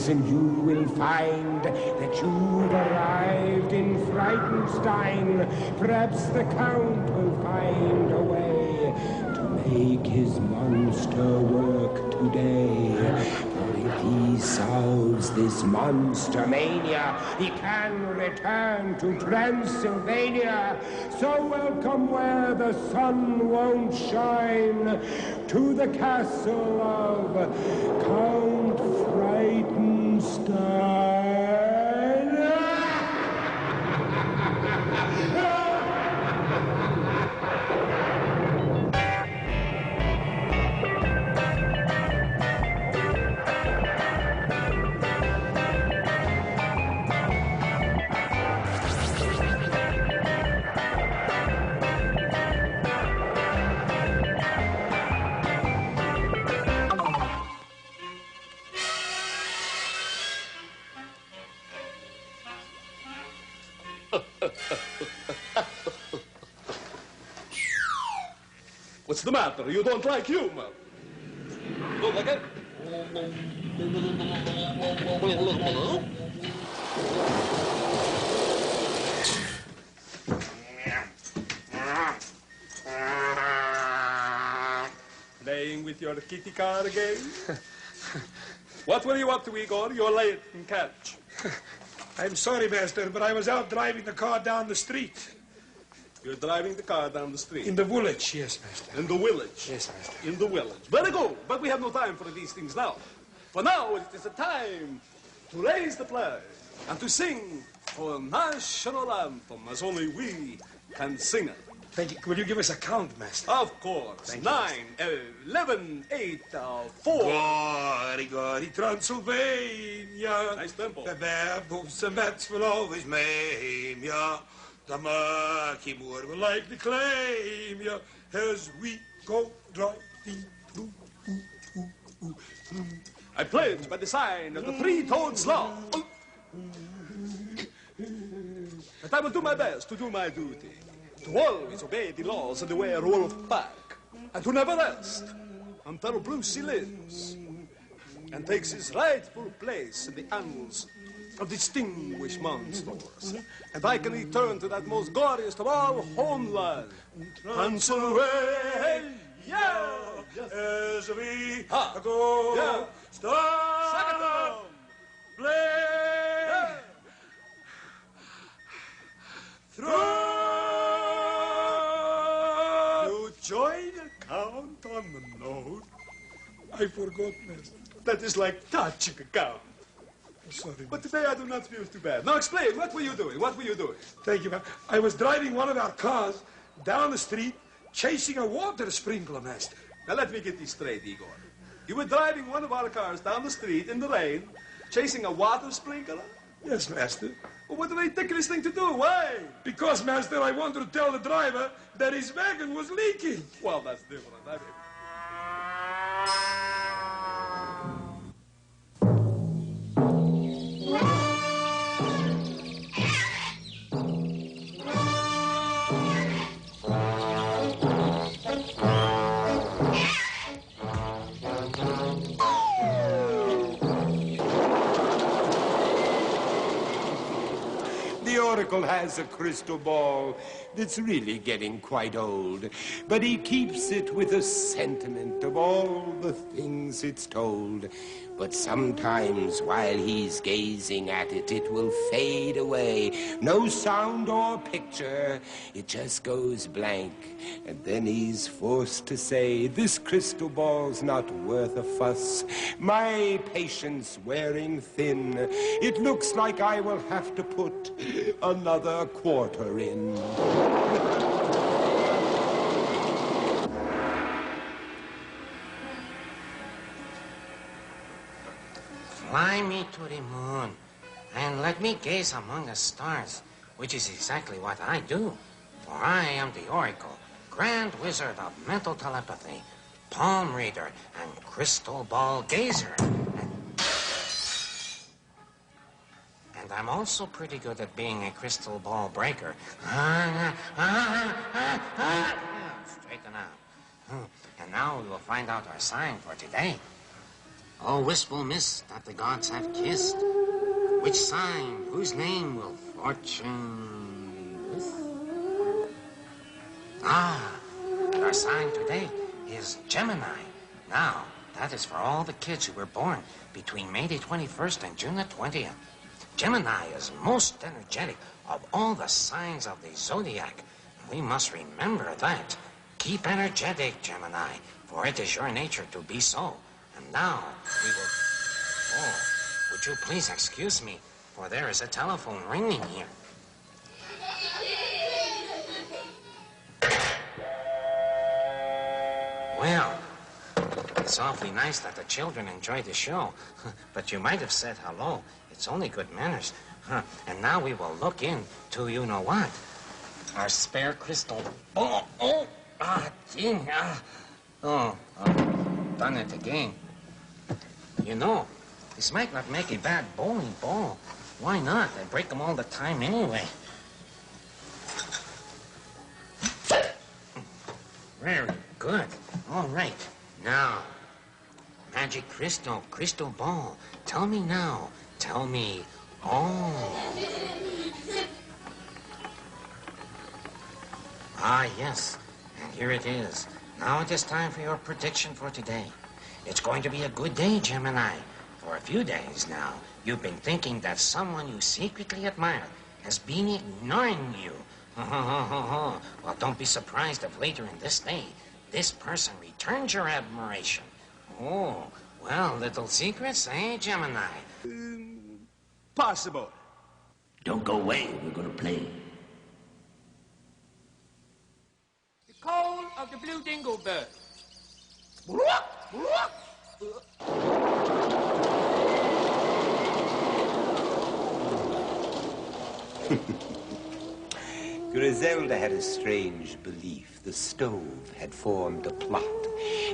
wings, and you will find that you've arrived in Frightenstein. Perhaps the Count will find a way to make his monster work today. For if he solves this monster mania, he can return to Transylvania. So welcome where the sun won't shine, to the castle of Count Frightenstein. What's the matter? You don't like humor? You don't like it? Playing with your kitty car again? What were you up to, Igor? You're late in catch. I'm sorry, Master, but I was out driving the car down the street. You're driving the car down the street? In the village, yes, Master. In the village? Yes, Master. In the village. Very good, but we have no time for these things now. For now, it is a time to raise the flag and to sing our national anthem as only we can sing it. Thank you. Will you give us a count, Master? Of course. Thank 9, 11, 8, 4. Glory, glory, Transylvania. Nice tempo. The werewolves and bats will always maim ya. The murky moor will likely claim ya as we go driving through. I pledge by the sign of the three-toed sloth that I will do my best to do my duty, to always obey the laws and to wear a wolf pack, and to never rest until Brucey lives and takes his rightful place in the annals of distinguished monsters, and I can return to that most glorious of all homeland, Transylvania. As we Ha. go, Yeah. start, play, Yeah. through. You join a count on the note. I forgot, Master. That is like touching a cow. Sorry, But today I do not feel too bad. Now explain, what were you doing? What were you doing? Thank you, man. I was driving one of our cars down the street, chasing a water sprinkler, Master. Now let me get this straight, Igor. You were driving one of our cars down the street in the rain, chasing a water sprinkler? Yes, Master. Well, what a ridiculous thing to do. Why? Because, Master, I wanted to tell the driver that his wagon was leaking. Well, that's different. I mean. The Oracle has a crystal ball that's really getting quite old, but he keeps it with a sentiment of all the things it's told. But sometimes while he's gazing at it, it will fade away. No sound or picture, it just goes blank. And then he's forced to say, this crystal ball's not worth a fuss. My patience wearing thin. It looks like I will have to put another quarter in. Fly me to the moon, and let me gaze among the stars, which is exactly what I do. For I am the Oracle, Grand Wizard of Mental Telepathy, Palm Reader, and Crystal Ball Gazer. And I'm also pretty good at being a crystal ball breaker. Straighten out. And now we will find out our sign for today. Oh, wistful mist that the gods have kissed. Which sign, whose name will fortune with? Ah, and our sign today is Gemini. Now, that is for all the kids who were born between May the 21st and June the 20th. Gemini is most energetic of all the signs of the zodiac. We must remember that. Keep energetic, Gemini, for it is your nature to be so. And now we will... Oh, would you please excuse me, for there is a telephone ringing here. Well, it's awfully nice that the children enjoy the show. But you might have said hello. It's only good manners. And now we will look into you-know-what. Our spare crystal. Gee. Done it again. You know, this might not make a bad bowling ball. Why not? I break them all the time anyway. Very good. All right. Now, magic crystal, crystal ball. Tell me now. Tell me all. Ah, yes. And here it is. Now it is time for your prediction for today. It's going to be a good day, Gemini. For a few days now, you've been thinking that someone you secretly admire has been ignoring you. Well, don't be surprised if later in this day, this person returns your admiration. Oh, well, little secrets, eh, Gemini? Possible. Don't go away. We're going to play. The call of the blue dingo bird. Griselda had a strange belief. The stove had formed a plot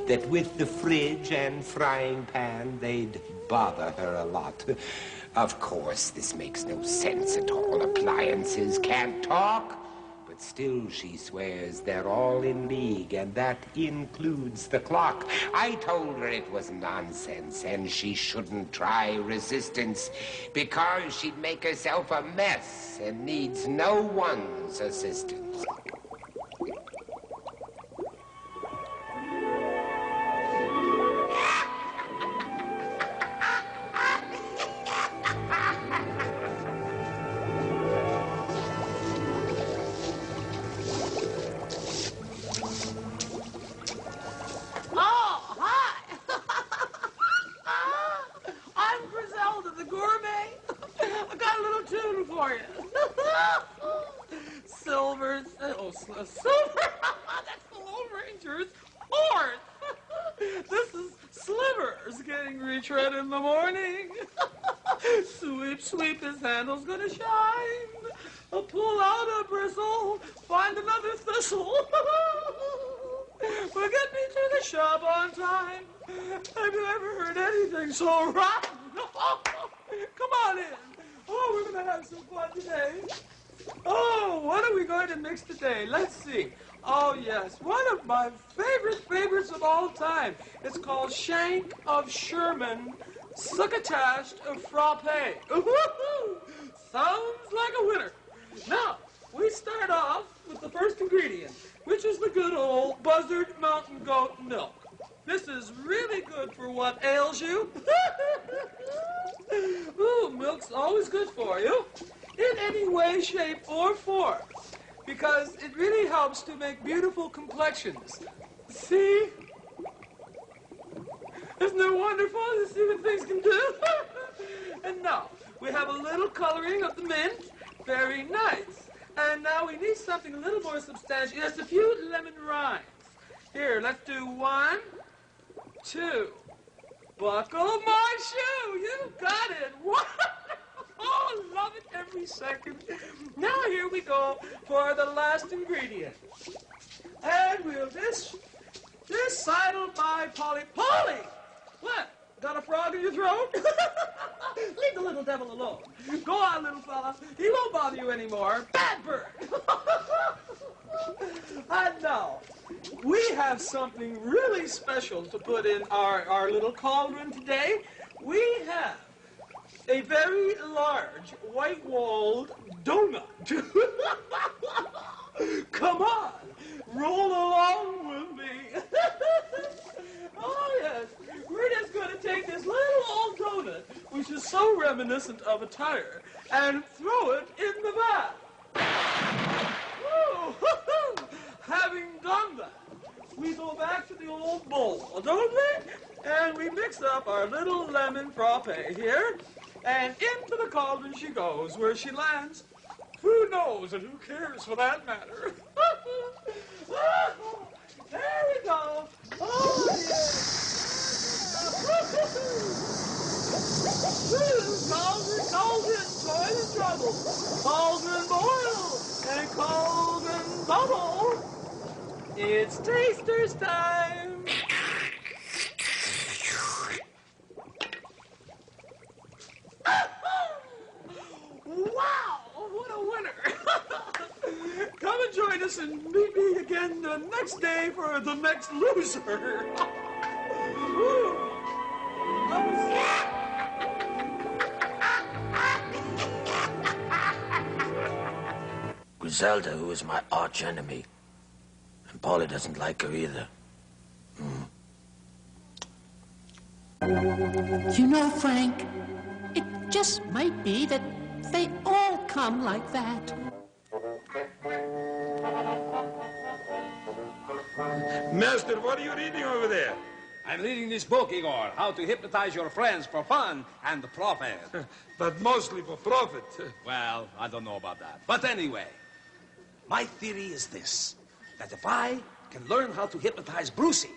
that with the fridge and frying pan, they'd bother her a lot. Of course, this makes no sense at all. Appliances can't talk. But still, she swears they're all in league, and that includes the clock. I told her it was nonsense, and she shouldn't try resistance, because she'd make herself a mess and needs no one's assistance. Silver! That's the Lone Ranger's horse! This is Slivers getting retread in the morning. Sweep, sweep, his handle's gonna shine. Pull out a bristle, find another thistle. But get me to the shop on time. Have you ever heard anything so rotten? Come on in. Oh, we're gonna have some fun today. Oh, what are we going to mix today? Let's see. Oh, yes, one of my favorites of all time. It's called Shank of Sherman Succotash Frappe. Sounds like a winner. Now, we start off with the first ingredient, which is the good old Buzzard Mountain Goat milk. This is really good for what ails you. Ooh, milk's always good for you. In any way, shape, or form, because it really helps to make beautiful complexions. See? Isn't it wonderful to see what things can do? And now, we have a little coloring of the mint. Very nice. And now we need something a little more substantial. Just a few lemon rinds. Here, let's do 1, 2. Buckle my shoe. You got it. What? Oh, love it every second. Now here we go for the last ingredient. And we'll decided by Polly. Polly! What? Got a frog in your throat? Leave the little devil alone. Go on, little fella. He won't bother you anymore. Bad bird. And now, we have something really special to put in our little cauldron today. We have a very large white-walled donut. Come on, roll along with me. Oh, yes. We're just going to take this little old donut, which is so reminiscent of a tire, and throw it in the bath. Woo! Having done that, we go back to the old bowl, don't we? And we mix up our little lemon frappe here, and into the cauldron she goes. Where she lands, who knows, and who cares for that matter? There we go. Oh, yeah. Cauldron, toilet trouble. Cauldron boil and cauldron bubble. It's taster's time. Wow, what a winner. Come and join us and meet me again the next day for the next loser. Griselda, who is my arch enemy. And Polly doesn't like her either. You know, Frank, it just might be that they all come like that. Master, what are you reading over there? I'm reading this book, Igor, How to Hypnotize Your Friends for Fun and Profit. But mostly for profit. Well, I don't know about that. But anyway, my theory is this, that if I can learn how to hypnotize Brucey,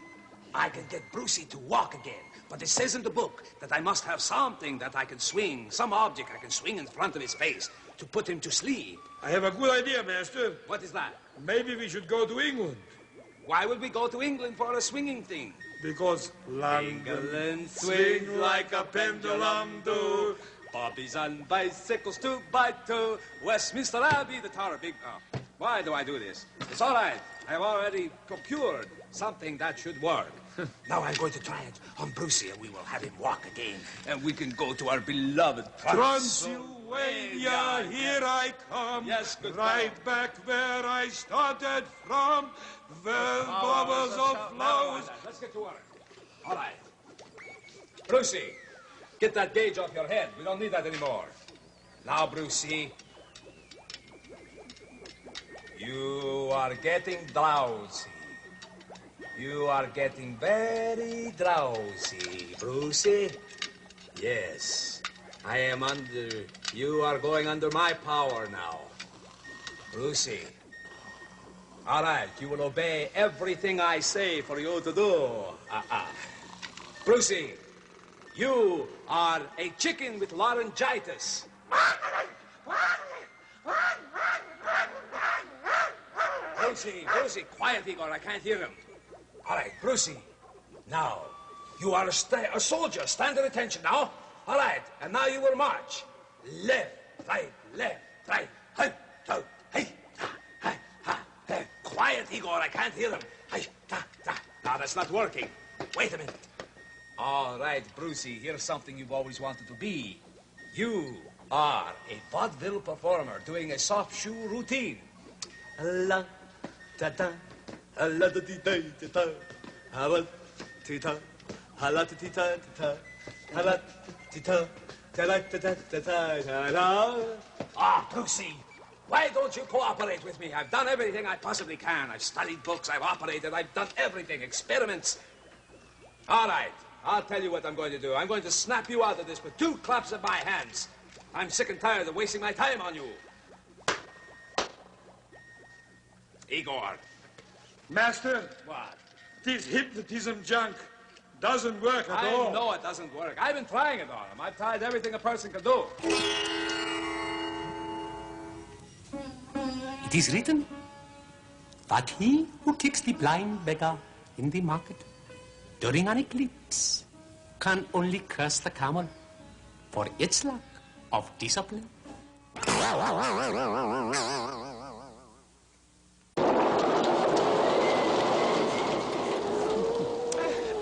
I can get Brucey to walk again. But it says in the book that I must have something that I can swing, some object I can swing in front of his face to put him to sleep. I have a good idea, Master. What is that? Maybe we should go to England. Why would we go to England for a swinging thing? Because England swings like a pendulum do. Bobbies and bicycles 2 by 2. Westminster Abbey, the Tower Big... Oh, why do I do this? It's all right. I have already procured something that should work. Now I'm going to try it on Brucey, and we will have him walk again. And we can go to our beloved Transylvania, here I come. Yes, good right fellow. back where I started from. Where bubbles of flowers. Let's get to work. All right. Brucey, get that gauge off your head. We don't need that anymore. Now, Brucey, you are getting drowsy. You are getting very drowsy, Brucey. Yes, I am under... You are going under my power now. Brucey. All right, you will obey everything I say for you to do. Brucey, you are a chicken with laryngitis. Brucey, quiet, Igor, I can't hear him. All right, Brucey, now, you are a soldier. Stand at attention now. All right, and now you will march. Left, right, hey, go, hey, ha, ha, ha. Quiet, Igor, I can't hear him. Hey, ta, ta. Now, that's not working. Wait a minute. All right, Brucey, here's something you've always wanted to be. You are a vaudeville performer doing a soft shoe routine. La, ta, ta. La da di da da da, hala ti ta, hala ti ta ta, hala ti ta, ta da da da da da da. Ah, Brucey, why don't you cooperate with me? I've done everything I possibly can. I've studied books, I've operated, I've done everything, experiments. All right, I'll tell you what I'm going to do. I'm going to snap you out of this with 2 claps of my hands. I'm sick and tired of wasting my time on you. Igor. Master, What? this hypnotism junk doesn't work at all. I know it doesn't work. I've been trying it on him. I've tried everything a person can do. It is written that he who kicks the blind beggar in the market during an eclipse can only curse the camel for its lack of discipline.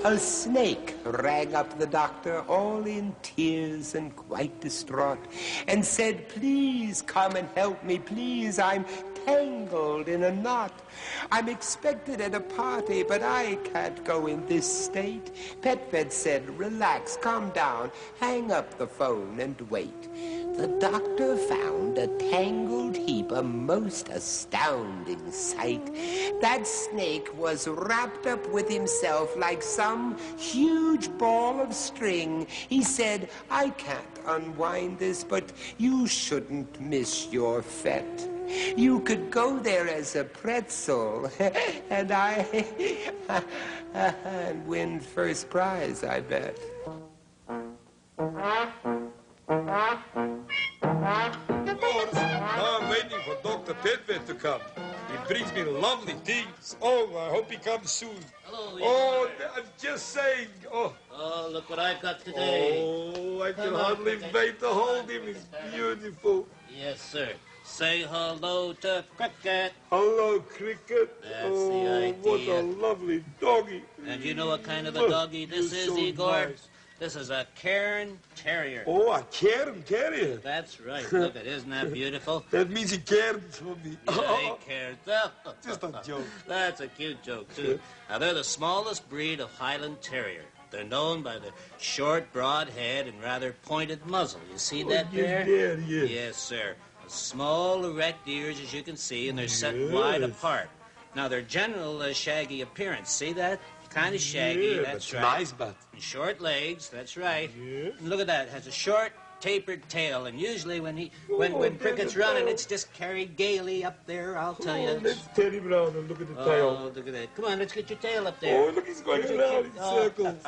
A snake rang up the doctor, all in tears and quite distraught, and said, please come and help me, please, I'm tangled in a knot. I'm expected at a party, but I can't go in this state. Pet said, relax, calm down, hang up the phone and wait. The doctor found a tangled heap, a most astounding sight. That snake was wrapped up with himself like some huge ball of string. He said, I can't unwind this, but you shouldn't miss your fete. You could go there as a pretzel, and and win first prize, I bet. Now I'm waiting for Dr. Petvet to come. He brings me lovely things. Oh, I hope he comes soon. Hello, oh, I'm just saying. Oh, look what I got today. Oh, I can hardly wait to hold him. He's beautiful. Yes, sir. Say hello to Cricket. Hello, Cricket. That's the idea. What a lovely doggy. And you know what kind of a doggy this is, so Igor? Nice. This is a Cairn Terrier. Oh, a Cairn Terrier. That's right. Look at, isn't that beautiful? That means he cares for me. Yeah, he cares. Just a joke. That's a cute joke, too. Now, they're the smallest breed of Highland Terrier. They're known by the short, broad head and rather pointed muzzle. You see that there? Yes. Yes, sir. Small, erect ears, as you can see, and they're set wide apart. Now, their general shaggy appearance, see that? Kind of shaggy, that's right. Nice, but... And short legs, that's right. Yeah. And look at that, has a short, tapered tail, and usually when Cricket's running, it's just carried gaily up there, I'll tell you. Let's turn him around and look at the tail. Oh, look at that. Come on, let's get your tail up there. Oh, look, he's going around in circles.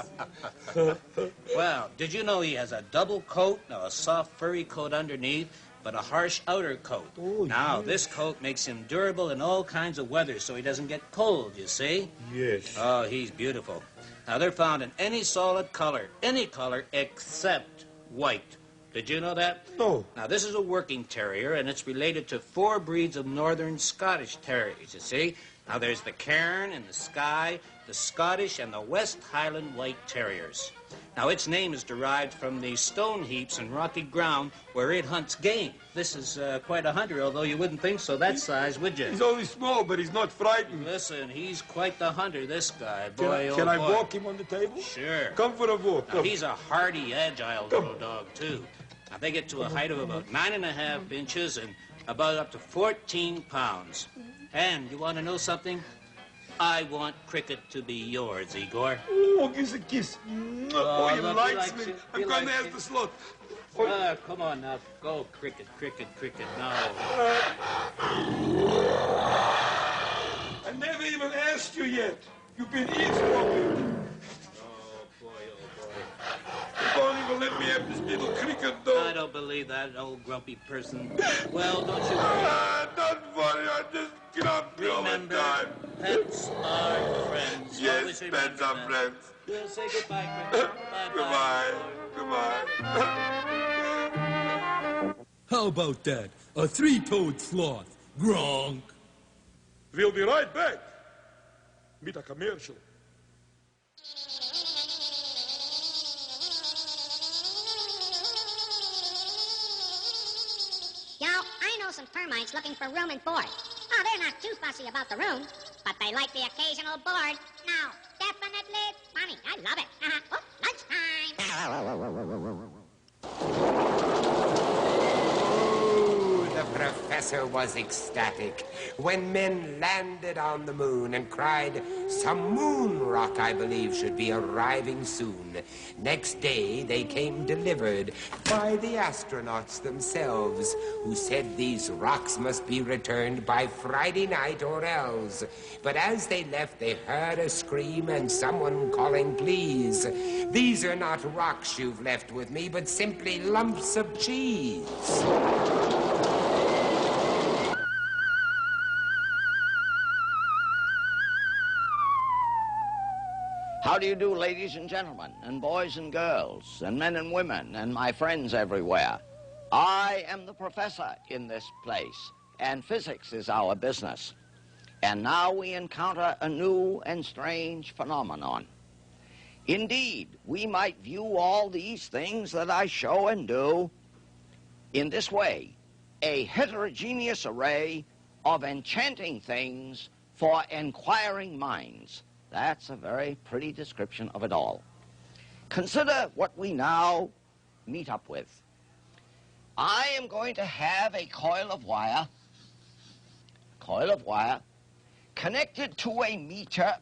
Well, did you know he has a double coat, now a soft furry coat underneath, but a harsh outer coat. Oh, now, this coat makes him durable in all kinds of weather, so he doesn't get cold, you see? Yes. Oh, he's beautiful. Now, they're found in any solid color except white. Did you know that? No. Now, this is a working terrier, and it's related to 4 breeds of northern Scottish terriers, you see? Now, there's the Cairn and the Skye, the Scottish, and the West Highland White Terriers. Now, its name is derived from the stone heaps and rocky ground where it hunts game. This is quite a hunter, although you wouldn't think so that size, would you? He's only small, but he's not frightened. Listen, he's quite the hunter, this guy. Boy, Can I boy. walk him on the table? Sure. Come for a walk. Now, he's a hardy, agile little dog, too. Now, they get to a height of about 9.5 inches and about up to 14 pounds. And you want to know something? I want Cricket to be yours, Igor. Oh, give us a kiss. Oh, he look, likes he likes me. it. I'm He going to likes ask it. the slot. Come on now. Go, Cricket, Cricket, Cricket. No. I never even asked you yet. You've been eavesdropping. Oh, boy. You don't even let me have this little Cricket dog. I don't believe that old grumpy person. Well, don't you worry. Not funny. I just grumpy all the Remember, time. pets are friends. Yes, Always pets remember are that. friends. We'll say goodbye, Cricket. Bye-bye. Goodbye. How about that? A 3-toed sloth. Gronk. We'll be right back. Meet a commercial. I know some termites looking for room and board. Oh, they're not too fussy about the room, but they like the occasional board. No, definitely funny. I love it. Oh, lunchtime. The professor was ecstatic when men landed on the moon and cried, some moon rock, I believe, should be arriving soon. Next day, they came delivered by the astronauts themselves, who said these rocks must be returned by Friday night or else. But as they left, they heard a scream and someone calling, please. These are not rocks you've left with me, but simply lumps of cheese. How do you do, ladies and gentlemen, and boys and girls, and men and women, and my friends everywhere? I am the professor in this place, and physics is our business. And now we encounter a new and strange phenomenon. Indeed, we might view all these things that I show and do in this way, a heterogeneous array of enchanting things for inquiring minds. That's a very pretty description of it all. Consider what we now meet up with. I am going to have a coil of wire connected to a meter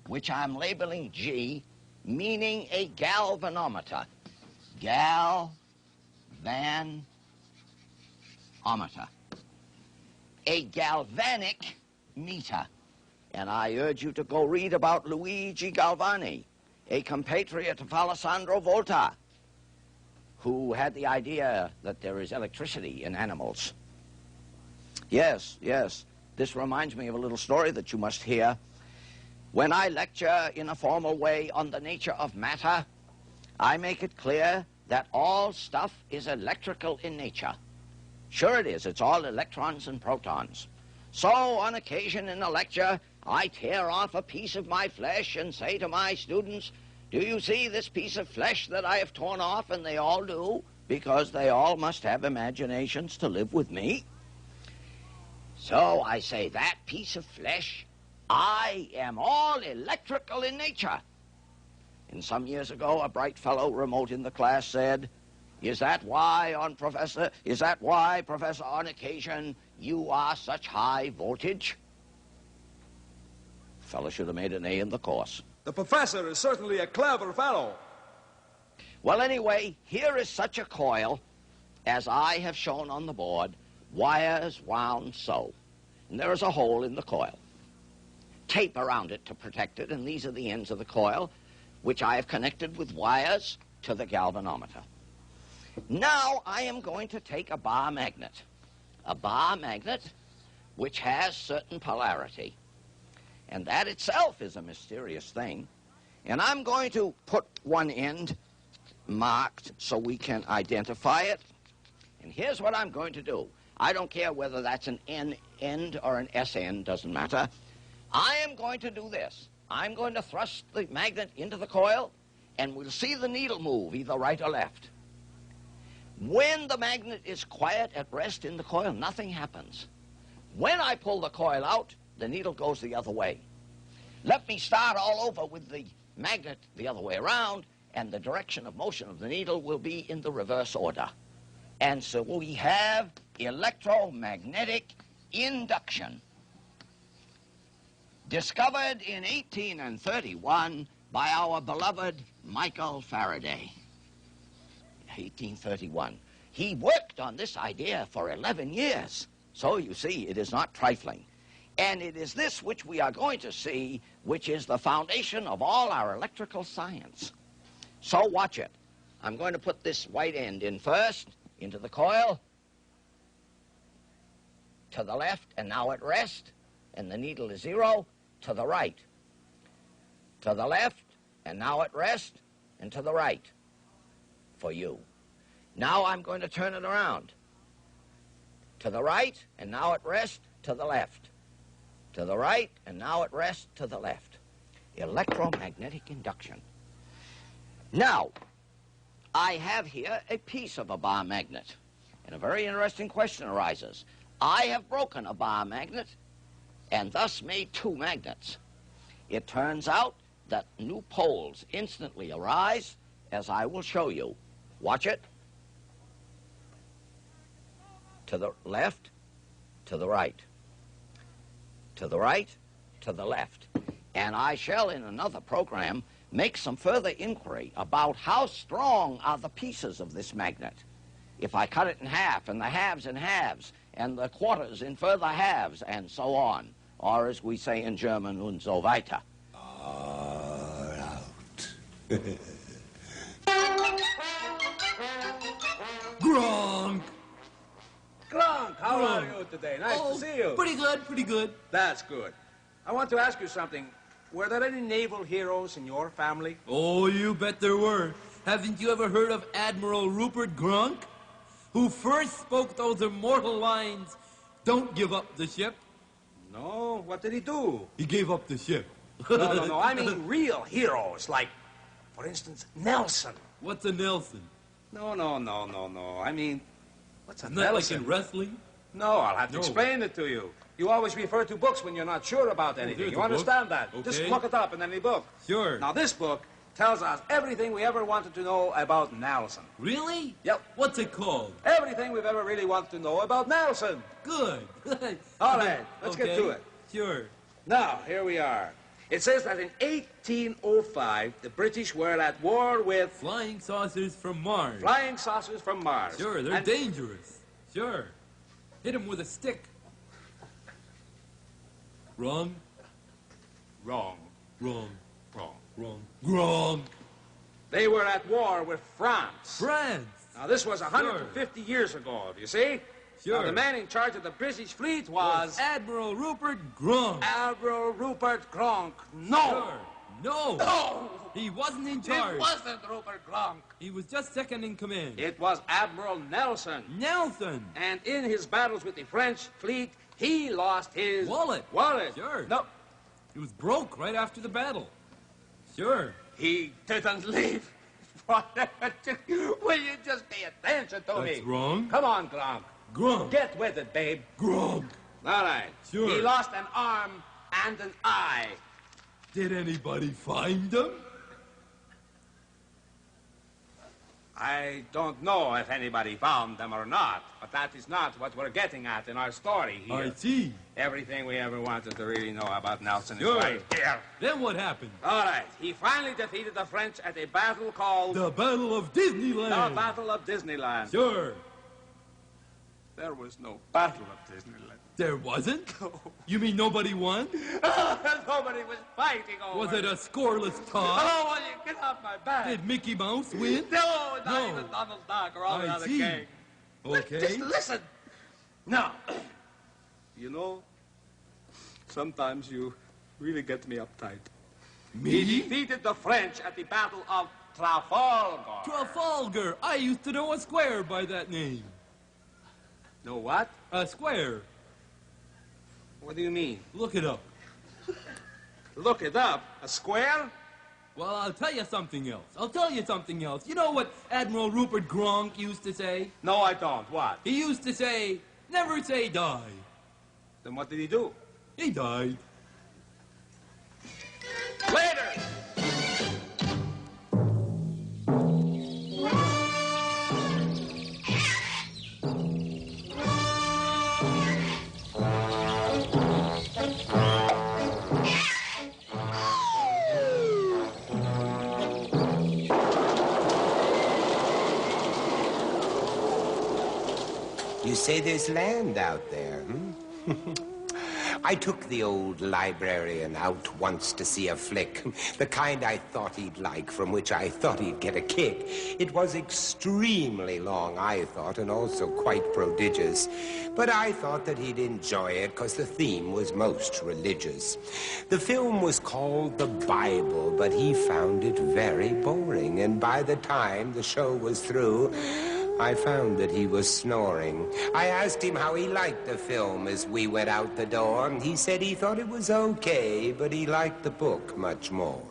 which I'm labeling G, meaning a galvanometer. Galvanometer. A galvanic meter. And I urge you to go read about Luigi Galvani, a compatriot of Alessandro Volta, who had the idea that there is electricity in animals. Yes, this reminds me of a little story that you must hear. When I lecture in a formal way on the nature of matter, I make it clear that all stuff is electrical in nature. Sure it is, it's all electrons and protons. So on occasion in a lecture, I tear off a piece of my flesh and say to my students, do you see this piece of flesh that I have torn off? And they all do, because they all must have imaginations to live with me. So I say, that piece of flesh, I am all electrical in nature. And some years ago, a bright fellow remote in the class said, Is that why, Professor, on occasion, you are such high voltage? Fellow should have made an A in the course. The professor is certainly a clever fellow. Well, anyway, here is such a coil, as I have shown on the board, wires wound so. And there is a hole in the coil. Tape around it to protect it, and these are the ends of the coil, which I have connected with wires to the galvanometer. Now I am going to take a bar magnet which has certain polarity. And that itself is a mysterious thing. And I'm going to put one end marked so we can identify it. And here's what I'm going to do. I don't care whether that's an N end or an S end, doesn't matter. I am going to do this. I'm going to thrust the magnet into the coil, and we'll see the needle move, either right or left. When the magnet is quiet at rest in the coil, nothing happens. When I pull the coil out, the needle goes the other way. Let me start all over with the magnet the other way around, and the direction of motion of the needle will be in the reverse order. And so we have electromagnetic induction, discovered in 1831 by our beloved Michael Faraday. 1831. He worked on this idea for 11 years. So you see, it is not trifling. And it is this which we are going to see, which is the foundation of all our electrical science. So watch it. I'm going to put this white end in first, into the coil, to the left, and now at rest, and the needle is 0, to the right, to the left, and now at rest, and to the right, for you. Now I'm going to turn it around, to the right, and now at rest, to the left, to the right, and now at rest, to the left. Electromagnetic induction. Now, I have here a piece of a bar magnet, and a very interesting question arises. I have broken a bar magnet and thus made two magnets. It turns out that new poles instantly arise, as I will show you. Watch it. To the left, to the right, to the right, to the left. And I shall, in another program, make some further inquiry about how strong are the pieces of this magnet. If I cut it in half, and the halves in halves, and the quarters in further halves, and so on. Or as we say in German, und so weiter. All out. Gronk! Gronk, how are you today? Nice to see you. Pretty good, pretty good. That's good. I want to ask you something. Were there any naval heroes in your family? Oh, you bet there were. Haven't you ever heard of Admiral Rupert Gronk? Who first spoke those immortal lines, "Don't give up the ship"? No, what did he do? He gave up the ship. No. I mean real heroes, like, for instance, Nelson. What's a Nelson? No. I mean, what's a Isn't that Nelson? like in wrestling? No, I'll have to explain it to you. You always refer to books when you're not sure about anything. You understand that? Okay. Just look it up in any book. Sure. Now, this book tells us everything we ever wanted to know about Nelson. Really? Yep. What's it called? Everything we've ever really wanted to know about Nelson. Good. All right, let's get to it. Sure. Now, here we are. It says that in 1805, the British were at war with... Flying saucers from Mars. Flying saucers from Mars. Sure, they're dangerous. Sure. Hit them with a stick. Wrong. Wrong. Wrong. They were at war with France. France. Now, this was 150 years ago, do you see? Sure. Now, the man in charge of the British fleet was... Admiral Rupert Gronk. Admiral Rupert Gronk. No! Sure. No. No! He wasn't in charge. It wasn't Rupert Gronk. He was just second in command. It was Admiral Nelson. Nelson. And in his battles with the French fleet, he lost his... Wallet. Wallet. Sure. No. It was broke right after the battle. Sure. He didn't leave. Will you just pay attention to me? That's wrong. Come on, Gronk. Gronk. Get with it, babe. Gronk. All right. Sure. He lost an arm and an eye. Did anybody find them? I don't know if anybody found them or not, but that is not what we're getting at in our story here. I see. Everything we ever wanted to really know about Nelson Sure. is right here. Then what happened? All right. He finally defeated the French at a battle called... The Battle of Disneyland. The Battle of Disneyland. Sure. There was no Battle of Disneyland. There wasn't? You mean nobody won? Nobody was fighting over Was it a scoreless toss? Oh, will you get off my back? Did Mickey Mouse win? No, not even Donald Duck or all the other see. gang. Okay. Just listen. Now, you know, sometimes you really get me uptight. Me? He defeated the French at the Battle of Trafalgar. Trafalgar. I used to know a square by that name. Know what? A square. What do you mean? Look it up. Look it up. A square? Well, I'll tell you something else. You know what Admiral Rupert Gronk used to say? No, I don't. What? He used to say, never say die. Then what did he do? He died. Later! You say there's land out there, I took the old librarian out once to see a flick, the kind I thought he'd like, from which I thought he'd get a kick. It was extremely long, I thought, and also quite prodigious. But I thought that he'd enjoy it, because the theme was most religious. The film was called The Bible, but he found it very boring, and by the time the show was through, I found that he was snoring. I asked him how he liked the film as we went out the door. He said he thought it was okay, but he liked the book much more.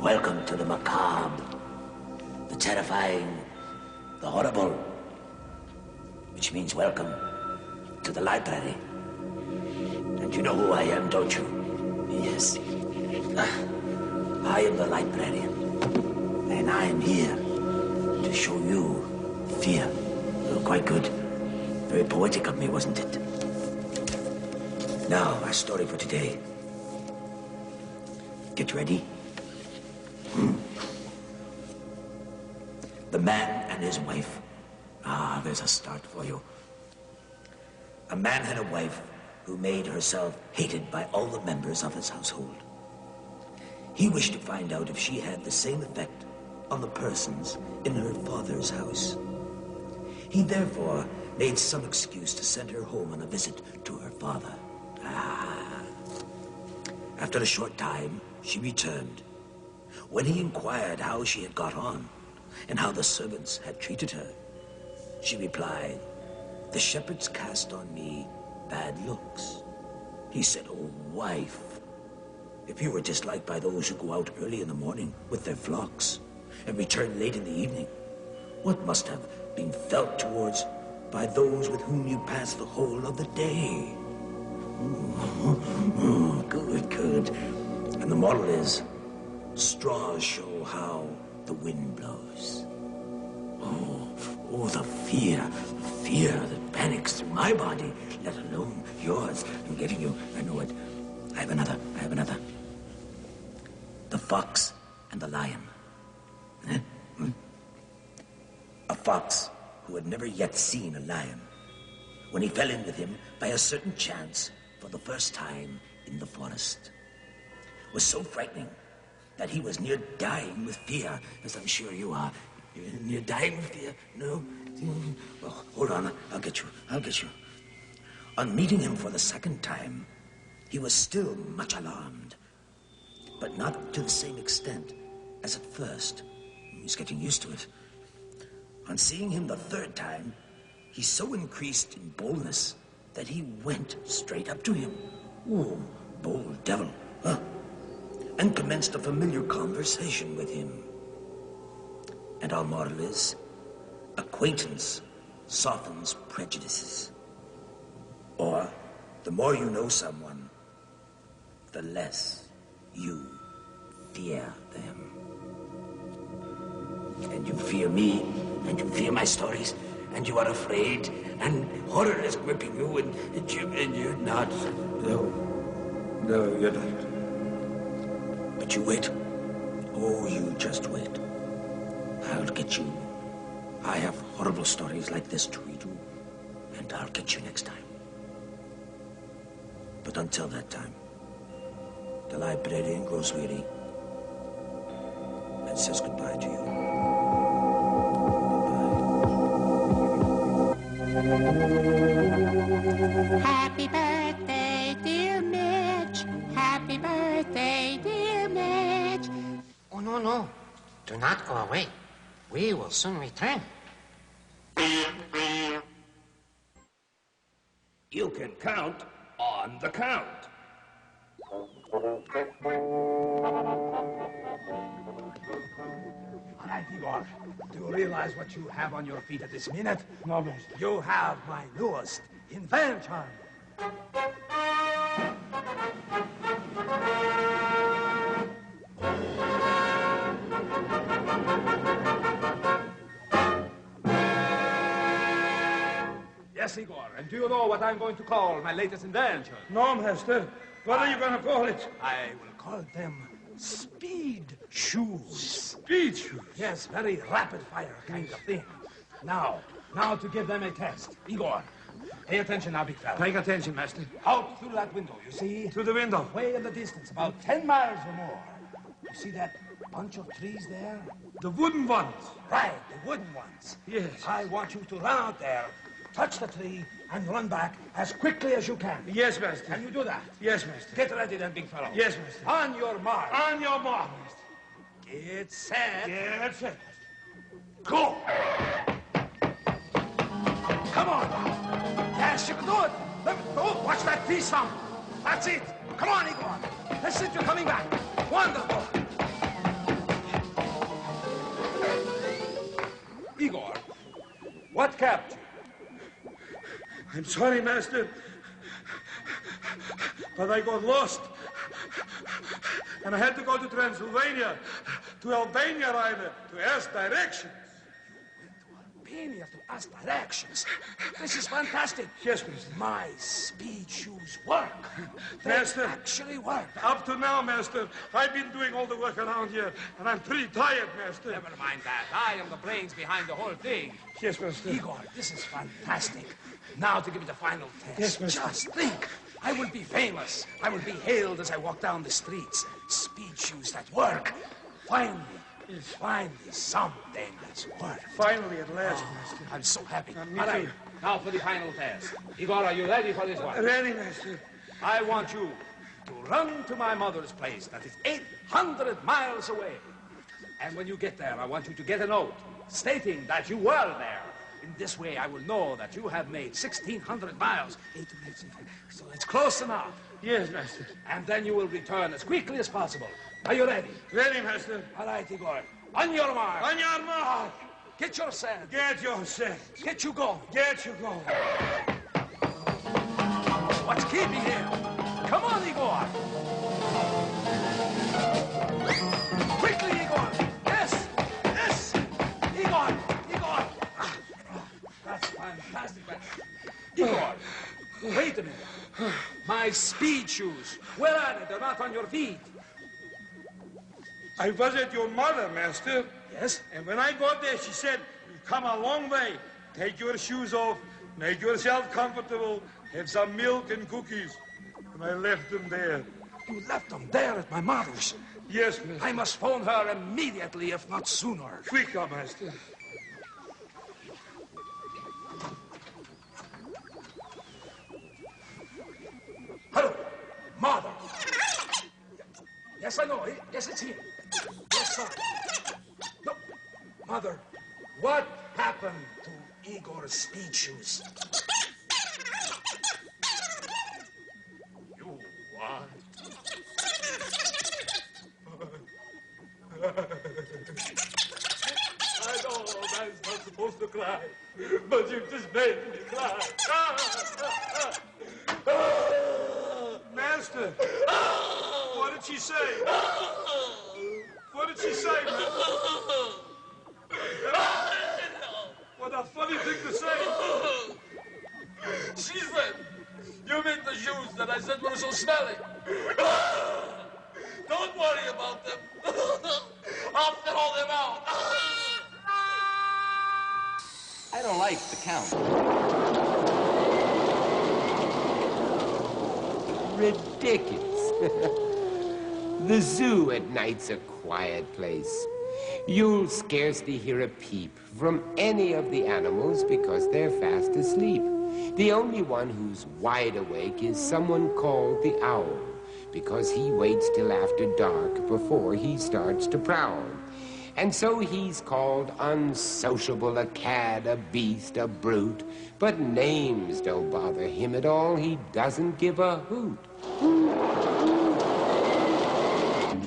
Welcome to the macabre, the terrifying, the horrible, which means welcome to the library. And you know who I am, don't you? Yes. I am the librarian, and I am here to show you fear. Oh, quite good. Very poetic of me, wasn't it? Now, our story for today. Get ready. The man and his wife. Ah, there's a start for you. A man had a wife who made herself hated by all the members of his household. He wished to find out if she had the same effect on the persons in her father's house. He therefore made some excuse to send her home on a visit to her father. After a short time, she returned. When he inquired how she had got on and how the servants had treated her, she replied, "The shepherds cast on me bad looks." He said, "Oh, wife, if you were disliked by those who go out early in the morning with their flocks and return late in the evening, what must have been felt towards by those with whom you pass the whole of the day?" Good, good. And the moral is, straws show how the wind blows. Oh, the fear that panics through my body, let alone yours. I'm getting you. I know it. I have another. The fox and the lion. A fox who had never yet seen a lion, when he fell in with him by a certain chance for the first time in the forest, was so frightening that he was near dying with fear, as I'm sure you are. You're near dying with fear? No? Well, hold on. I'll get you. On meeting him for the second time, he was still much alarmed, but not to the same extent as at first. He's getting used to it. On seeing him the third time, he so increased in boldness that he went straight up to him. Oh, bold devil, huh? And commenced a familiar conversation with him. And our moral is, acquaintance softens prejudices. Or, the more you know someone, the less you fear them. And you fear me, and you fear my stories, and you are afraid, and horror is gripping you, and you're not. No, you're not. But you wait. Oh, you just wait. I'll get you. I have horrible stories like this to read you, and I'll get you next time. But until that time, the librarian grows weary and says goodbye to you. Happy birthday, dear Mitch. Happy birthday, dear Mitch. Oh, no. Do not go away. We will soon return. You can count on the count. All right, Igor. Do you realize what you have on your feet at this minute? No, master. You have my newest invention. Yes, Igor. And do you know what I'm going to call my latest invention? No, master. What are you going to call it? I will call them speed shoes. Speed shoes? Yes, very rapid fire kind of thing. Now to give them a test. Igor, pay attention now, big fella. Paying attention, master. Out through that window, you see? Through the window? Way in the distance, about 10 miles or more. You see that bunch of trees there? The wooden ones? Right, the wooden ones. Yes. I want you to run out there, touch the tree, and run back as quickly as you can. Yes, master. Can you do that? Yes, master. Get ready then, big fellow. Yes, master. On your mark. On your mark, master. Get set. Get set. Go! Come on! Yes, you can do it! Oh, watch that tree stump! That's it! Come on, Igor! That's it, you're coming back! Wonderful! Igor, what kept you? I'm sorry, master, but I got lost. And I had to go to Transylvania, to Albania rather, to ask directions. Albania to ask directions. This is fantastic. Yes, master. My speed shoes work. They Master, actually work. Up to now, master, I've been doing all the work around here, and I'm pretty tired, master. Never mind that. I am the brains behind the whole thing. Yes, master. Igor, this is fantastic. Now to give it the final test. Yes, master. Just think. I will be famous. I will be hailed as I walk down the streets. Speed shoes that work. Finally, It's finally something that's worked. Finally, at last, Master. I'm so happy. Me All right, too. now for the final test. Igor, are you ready for this one? Ready, Master. I want you to run to my mother's place that is 800 miles away. And when you get there, I want you to get a note stating that you were there. In this way, I will know that you have made 1,600 miles. So it's close enough. Yes, Master. And then you will return as quickly as possible. Are you ready? Ready, Master. All right, Igor. On your mark. On your mark. Get your set. Get your set. Get you going. Get you going. What's keeping him? Come on, Igor. Quickly, Igor. Yes. Yes. Igor. Igor. That's fantastic. Igor, wait a minute. My speed shoes. Where are they? They're not on your feet. I was at your mother, Master. Yes? And when I got there, she said, you've come a long way. Take your shoes off, make yourself comfortable, have some milk and cookies. And I left them there. You left them there at my mother's? Yes, Master. I must phone her immediately, if not sooner. Quicker, Master. Hello, Mother. Yes, I know. Yes, it's here. Yes, son. No, Mother, what happened to Igor's speed shoes? You what? I know man's not supposed to cry, but you've just made me cry. Master, what did she say? What did she say, Master? What a funny thing to say. She said, you made the shoes that I said were so smelly. Don't worry about them. I'll throw them out. I don't like the Count. Ridiculous. The zoo at night's a quiet place. You'll scarcely hear a peep from any of the animals because they're fast asleep. The only one who's wide awake is someone called the owl, because he waits till after dark before he starts to prowl. And so he's called unsociable, a cad, a beast, a brute. But names don't bother him at all. He doesn't give a hoot.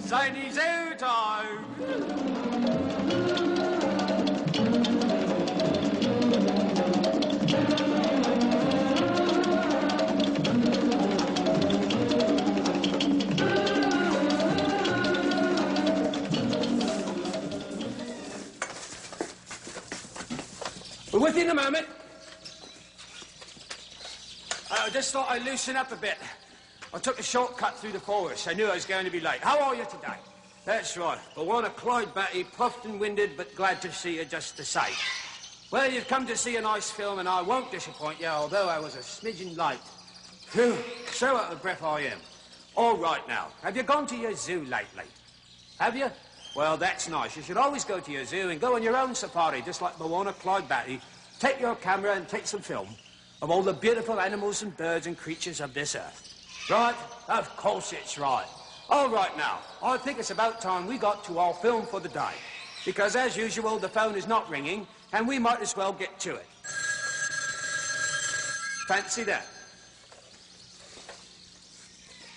Shiny zoo time. We're within a moment. I just thought I'd loosen up a bit. I took a shortcut through the forest. I knew I was going to be late. How are you today? That's right. I want a Clyde Batty, puffed and winded, but glad to see you just the same. Well, you've come to see a nice film, and I won't disappoint you, although I was a smidgen late. Phew, so out of breath I am. All right now, have you gone to your zoo lately? Have you? Well, that's nice. You should always go to your zoo and go on your own safari, just like Moana Clyde Batty. Take your camera and take some film of all the beautiful animals and birds and creatures of this earth. Right? Of course it's right. All right now, I think it's about time we got to our film for the day. Because as usual, the phone is not ringing, and we might as well get to it. Fancy that.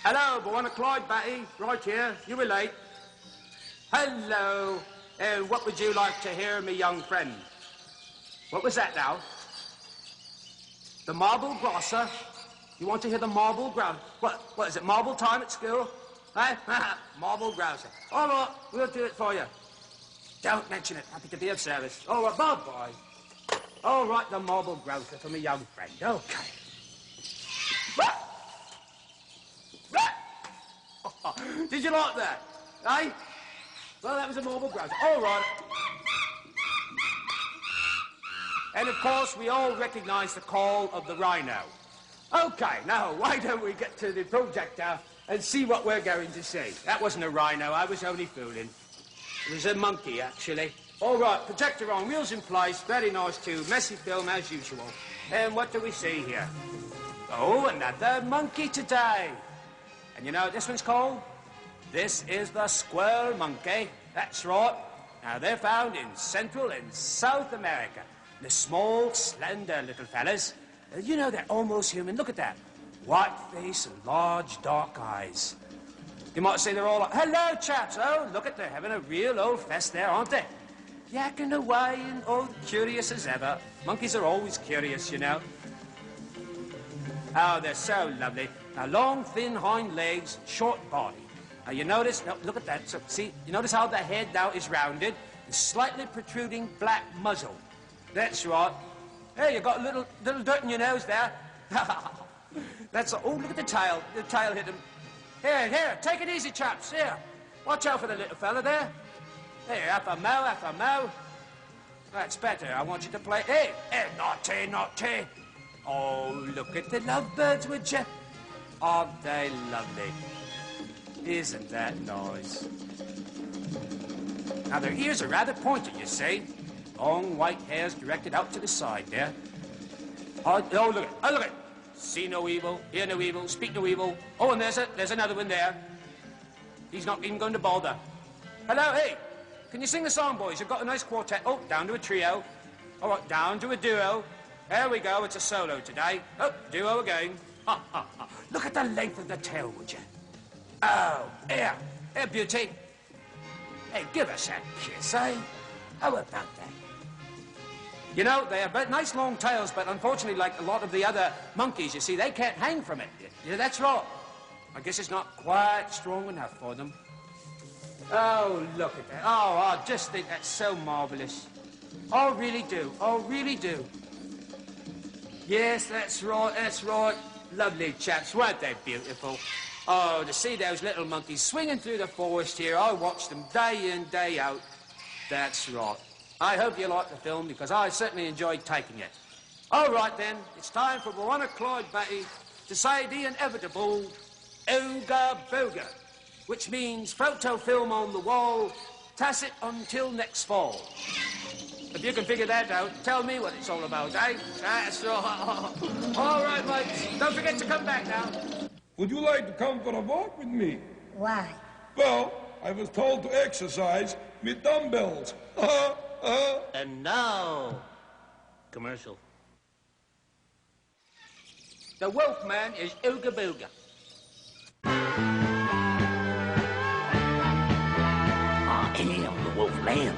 Hello, Moana Clyde Batty, right here. You were late. Hello. What would you like to hear, me young friend? What was that now? The marble grosser? You want to hear the marble grouse? What is it, marble time at school? Eh? Marble grouser. All right, we'll do it for you. Don't mention it. Happy to be of service. All right, bye-bye. All right, the marble grouser for me young friend. Okay. Did you like that? Eh? Well, that was a marble grouser. All right. And, of course, we all recognize the call of the rhino. Okay, now, why don't we get to the projector and see what we're going to see? That wasn't a rhino. I was only fooling. There's a monkey, actually. All right, projector on, wheels in place, very nice too. Messy film as usual. And what do we see here? Oh, another monkey today. And you know what this one's called? This is the squirrel monkey. That's right. Now, they're found in Central and South America. The small, slender little fellas. You know, they're almost human. Look at that. White face and large, dark eyes. You might say they're all like, hello, chaps. Oh, look at, they're having a real old fest there, aren't they? Yakking away and all curious as ever. Monkeys are always curious, you know. Oh, they're so lovely. Now, long, thin hind legs, short body. Now, you notice, no, look at that. So, see, you notice how the head now is rounded? And slightly protruding black muzzle. That's right. Hey, you got a little dirt in your nose there. That's all. Oh, look at the tail. The tail hit him. Here, take it easy, chaps. Here. Watch out for the little fella there. Here, up a mo. That's better. I want you to play. Hey, naughty. Oh, look at the lovebirds, would you? Aren't they lovely? Isn't that nice? Now, their ears are rather pointed, you see. Long white hairs directed out to the side there. Oh, look at it. See no evil, hear no evil, speak no evil. Oh, and there's another one there. He's not even going to bother. Hello, hey, can you sing the song, boys? You've got a nice quartet. Oh, down to a trio. All right, down to a duo. There we go, it's a solo today. Oh, duo again. Look at the length of the tail, would you? Oh, here, beauty. Hey, give us a kiss, eh? How about that? You know, they have nice long tails, but unfortunately, like a lot of the other monkeys, you see, they can't hang from it. Yeah, that's right. I guess it's not quite strong enough for them. Oh, look at that. Oh, I just think that's so marvelous. I really do. Yes, that's right. Lovely chaps, weren't they beautiful? Oh, to see those little monkeys swinging through the forest here, I watch them day in, day out. That's right. I hope you like the film, because I certainly enjoyed taking it. All right, then, it's time for Veronica Clyde Batty to say the inevitable Ooga Booga, which means photo film on the wall, tacit until next fall. If you can figure that out, tell me what it's all about, eh? That's right. All right, mates, don't forget to come back now. Would you like to come for a walk with me? Why? Well, I was told to exercise with dumbbells. And now, commercial. The Wolfman is Ooga Booga. I am the Wolfman.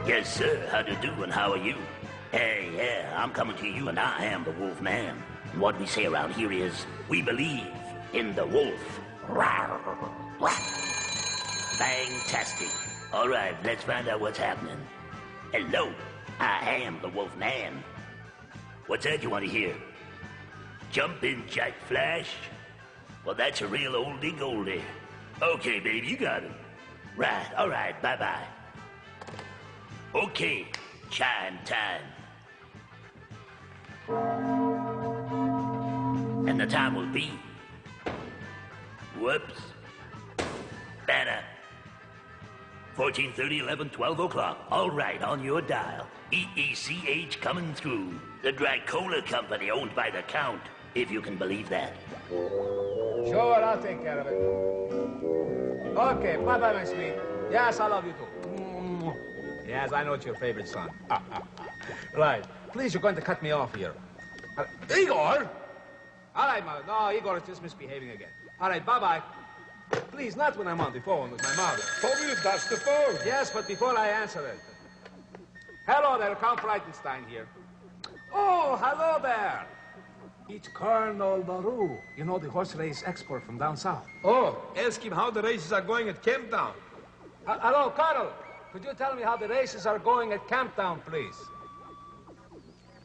Yes, sir. How do you do, and how are you? Hey, yeah, I'm coming to you, and I am the Wolfman. And what we say around here is, we believe in the wolf. Fantastic. All right, let's find out what's happening. Hello, I am the Wolfman. What's that you want to hear? Jumpin' Jack Flash? Well, that's a real oldie goldie. Okay, baby, you got it. Right, all right, bye-bye. Okay, chime time. And the time will be... Whoops. Banner. 14:30, 11, 12 o'clock. All right, on your dial. EECH coming through. The Dracola Company, owned by the Count, if you can believe that. Sure, I'll take care of it. Okay, bye-bye, my sweet. Yes, I love you too. Yes, I know it's your favorite son. Right. Please, you're going to cut me off here. Igor! All right, Mother. No, Igor is just misbehaving again. All right, bye-bye. Please, not when I'm on the phone with my mother. Told me to dust the phone. Yes, but before I answer it. Hello there, Count Breitenstein here. Oh, hello there. It's Colonel LaRue. You know, the horse race expert from down south. Oh, ask him how the races are going at Camptown. Hello, Colonel. Could you tell me how the races are going at Camptown, please?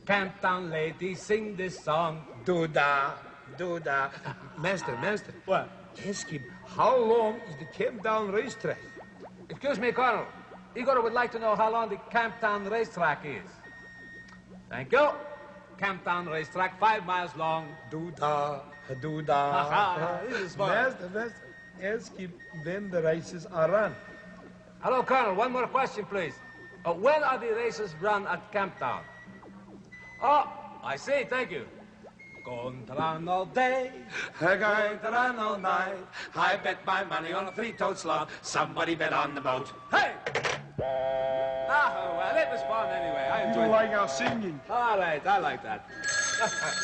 Camptown ladies sing this song. Do-da, do-da. Master. What? Ask him, how long is the Camptown racetrack? Excuse me, Colonel. Igor would like to know how long the Camptown racetrack is. Thank you. Camptown racetrack, 5 miles long. Do-da, do-da. This is fun. Master, ask him when the races are run. Hello, Colonel. One more question, please. When are the races run at Camptown? Oh, I see. Thank you. Going to run all day, going to run all night. I bet my money on a three-toed slot. Somebody bet on the boat. Hey! Well, it was fun anyway. I enjoyed it. You like our singing? All right, I like that.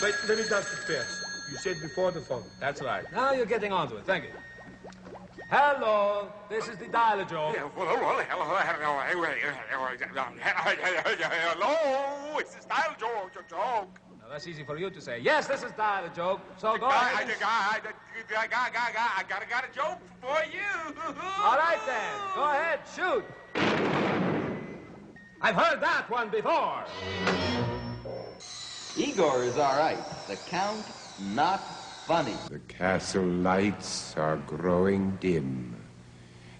Wait, let me dust it first. You said before the phone. That's right. Now you're getting onto it. Thank you. Hello, this is the dialer joke. Hello, it's the style joke. Now, that's easy for you to say. Yes, this is dialer joke. So go ahead. I got a joke for you. All right, then. Go ahead, shoot. I've heard that one before. Igor is all right. The Count, not funny. The castle lights are growing dim.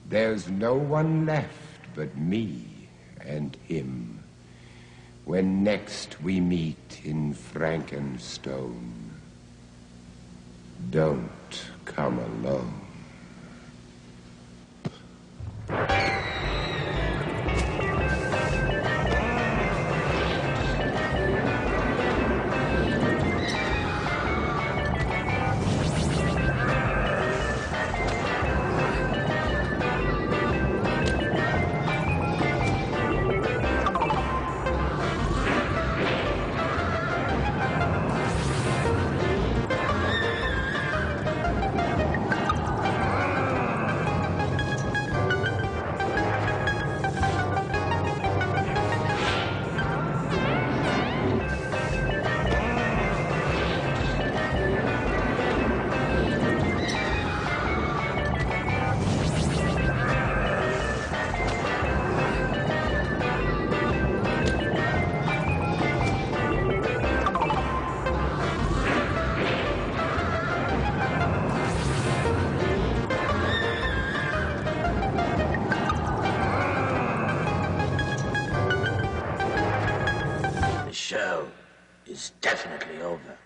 There's no one left but me and him. When next we meet in Frankenstone, don't come alone. The show is definitely over.